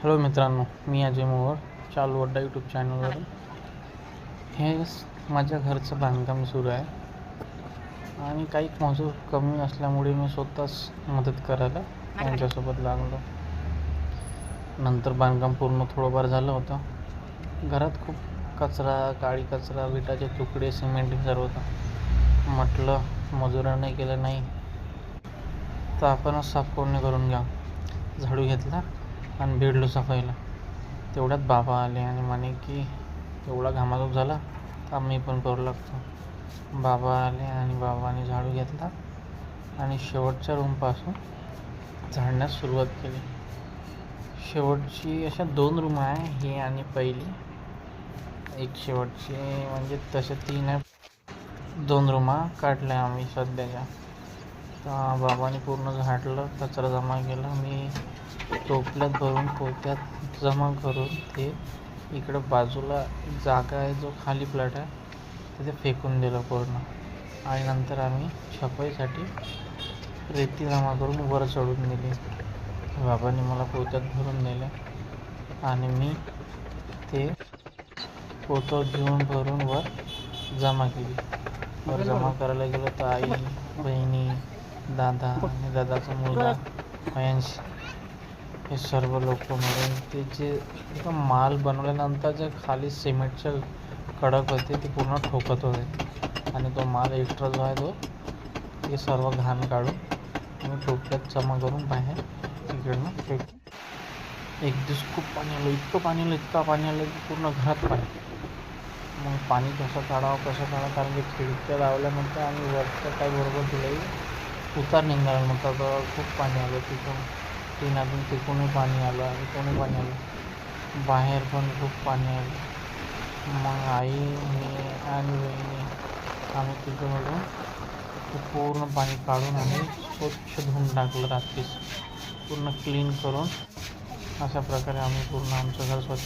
Hello मित्रांनो, मी अजय मोहोळ, चालू अड्डा यूट्यूब चॅनलवर. हे माझ्या घरचं बांधकाम सुरू आहे आणि काही मजूर कमी असल्यामुळे मी स्वतःच मदत करायला त्यांच्यासोबत लागलो. नंतर बांधकाम पूर्ण थोडंफार झालं होतं. घरात खूप कचरा, काळी कचरा, विटाचे तुकडे, सिमेंट सर्व होतं. म्हटलं मजुरांनी केलं नाही तर आपणच साफ कोणी करून घ्या. झाडू घेतला आणि भिडलो सफाईला. तेवढ्यात बाबा आले आणि म्हणे की एवढा घामाघूम झाला तर आम्ही पण करू लागतो. बाबा आले आणि बाबाने झाडू घेतला आणि शेवटच्या रूमपासून झाडण्यास सुरुवात केली. शेवटची अशा 2 रूम आहे, ही आणि पहिली. एक शेवटची म्हणजे तसे 3 आहे. 2 रूमा काढल्या आम्ही सध्याच्या. तर बाबाने पूर्ण झाडलं, कचरा जमा केला. मी टोपल्यात भरून पोत्यात जमा करून ते इकडं बाजूला जागा आहे, जो खाली प्लॉट आहे, तिथे फेकून दिलं पूर्ण. आणि नंतर आम्ही छपाईसाठी रेती जमा करून वर चढून दिली. बाबांनी मला पोत्यात भरून दिले आणि मी ते पोतं घेऊन भरून वर जमा केली. वर जमा करायला गेलो तर आई, बहिणी, दादा आणि दादाचा मुलगा मयांश हे सर्व लोक मिळून ते जे माल बनवल्यानंतर जे खाली सिमेंटचे कडक होते ते पूर्ण ठोकत होते आणि तो माल एक्स्ट्रा जो आहे तो ते सर्व घाण काढून आणि टोपल्यात जमा करून बाहेर तिकडनं फेकून. एक दिवस खूप पाणी आलं, इतकं पाणी आलं की पूर्ण घरात पाणी. मग पाणी कसं काढावं कारण की खिडक्या लावल्यानंतर आणि वरचं काय बरोबर तुलाही उतार निघाला नव्हता. तर खूप पाणी आलं तिथून. टिनातून तिकडूनही पाणी आलं आणि इकडूनही पाणी आलं. बाहेर पण खूप पाणी आलं. मग आई, मी आणि बहिणी आम्ही तिथं मिळून ते पूर्ण पाणी काढून आम्ही स्वच्छ धुवून टाकलं. रात्रीच पूर्ण क्लीन करून अशा प्रकारे आम्ही पूर्ण आमचं घर स्वच्छ